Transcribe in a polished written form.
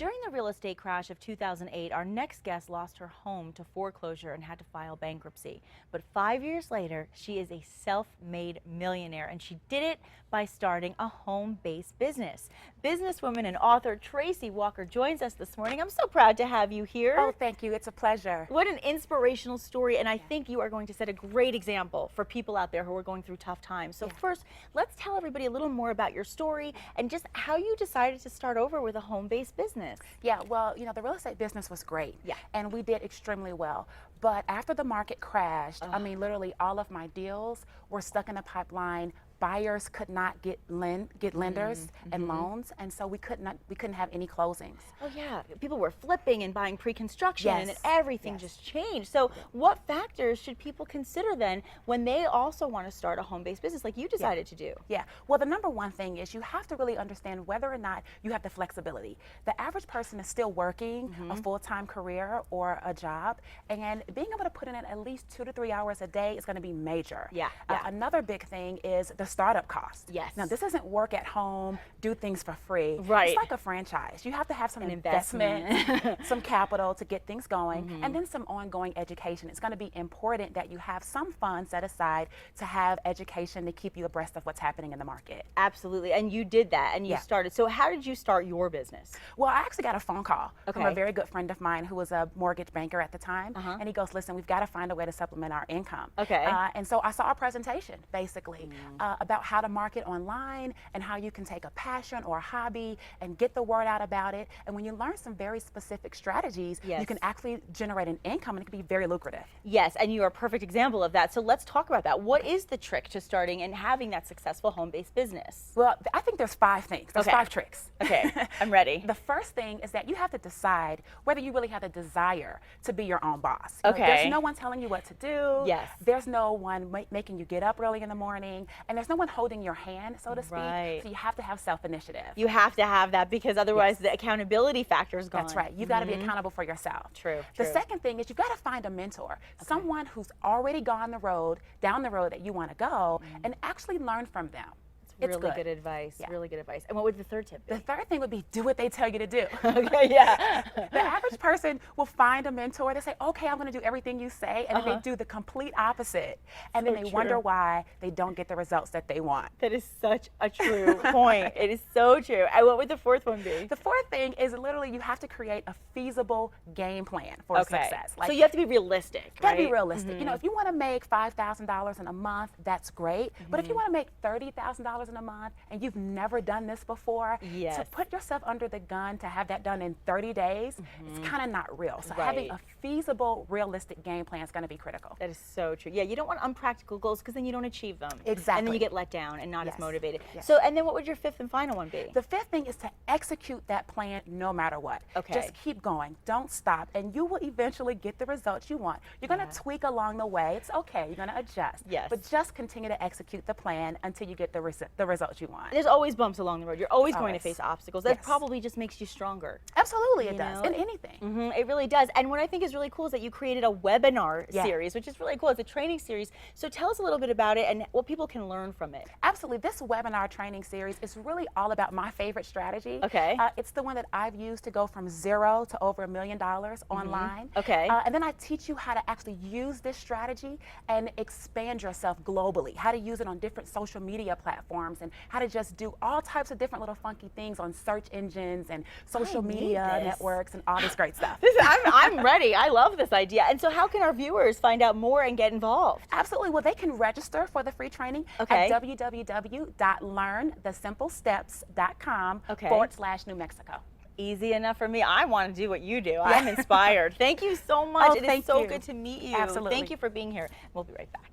During the real estate crash of 2008, our next guest lost her home to foreclosure and had to file bankruptcy. But 5 years later, she is a self-made millionaire, and she did it by starting a home-based business. Businesswoman and author Tracy Walker joins us this morning. I'm so proud to have you here. Oh, thank you. It's a pleasure. What an inspirational story, and I think you are going to set a great example for people out there who are going through tough times. So first, let's tell everybody a little more about your story and just how you decided to start over with a home-based business. Yeah, well, the real estate business was great. Yeah. And we did extremely well. But after the market crashed, I mean, literally all of my deals were stuck in the pipeline. Buyers could not get lenders and loans, and so we couldn't have any closings. Oh yeah, people were flipping and buying pre-construction, and Yes. everything just changed. So what factors should people consider then when they also want to start a home-based business like you decided to do? Yeah, well, the number one thing is you have to really understand whether or not you have the flexibility. The average person is still working a full-time career or a job, and being able to put in at least 2 to 3 hours a day is going to be major. Yeah. Another big thing is the startup cost. Yes. Now, this isn't work at home, do things for free. Right. It's like a franchise. You have to have some An investment, some capital to get things going, and then some ongoing education. It's going to be important that you have some funds set aside to have education to keep you abreast of what's happening in the market. Absolutely, and you did that, and you started. So how did you start your business? Well, I actually got a phone call from a Okay. very good friend of mine who was a mortgage banker at the time, and he goes, listen, we've got to find a way to supplement our income. Okay. And so I saw a presentation, basically, about how to market online and how you can take a passion or a hobby and get the word out about it. And when you learn some very specific strategies, you can actually generate an income, and it can be very lucrative. Yes, and you are a perfect example of that. So let's talk about that. What is the trick to starting and having that successful home-based business? Well, I think there's 5 things. There's 5 tricks. Okay, I'm ready. The first thing is that you have to decide whether you really have the desire to be your own boss. Okay. There's no one telling you what to do. Yes. There's no one making you get up early in the morning, and there's no one holding your hand, so to speak. Right. So you have to have self-initiative. You have to have that because otherwise the accountability factor is gone. That's right. You've got to be accountable for yourself. True. The second thing is you've got to find a mentor, someone who's already gone down the road that you want to go, and actually learn from them. It's Really good advice. Yeah. Really good advice. And what would the third tip be? The third thing would be do what they tell you to do. Okay, yeah. The average person will find a mentor. They say, okay, I'm going to do everything you say. And then they do the complete opposite. And then they wonder why they don't get the results that they want. That is such a true point. It is so true. And what would the fourth one be? The fourth thing is literally you have to create a feasible game plan for success. So you have to be realistic, You gotta right? be realistic. If you want to make $5,000 in a month, that's great. But if you want to make $30,000 in a month and you've never done this before, to put yourself under the gun to have that done in 30 days, it's kind of not real. So having a feasible, realistic game plan is going to be critical. That is so true. Yeah, you don't want unpractical goals because then you don't achieve them. Exactly. And then you get let down and not as motivated. Yes. So, and then what would your fifth and final one be? The fifth thing is to execute that plan no matter what. Okay. Just keep going. Don't stop, and you will eventually get the results you want. You're going to tweak along the way. It's okay. You're going to adjust. Yes. But just continue to execute the plan until you get the results you want. There's always bumps along the road. You're always going to face obstacles. That Yes. probably just makes you stronger. Absolutely, it You does. know? In anything. It really does. And what I think is really cool is that you created a webinar series, which is really cool. It's a training series. So tell us a little bit about it and what people can learn from it. Absolutely. This webinar training series is really all about my favorite strategy. Okay. It's the one that I've used to go from 0 to over $1 million online. Okay. And then I teach you how to actually use this strategy and expand yourself globally, how to use it on different social media platforms, and how to just do all types of different little funky things on search engines and social media networks and all this great stuff. I'm ready. I love this idea. And so how can our viewers find out more and get involved? Absolutely. Well, they can register for the free training at www.learnthesimplesteps.com/New Mexico. Easy enough for me. I want to do what you do. I'm inspired. Thank you so much. It is so good to meet you. Absolutely. Thank you for being here. We'll be right back.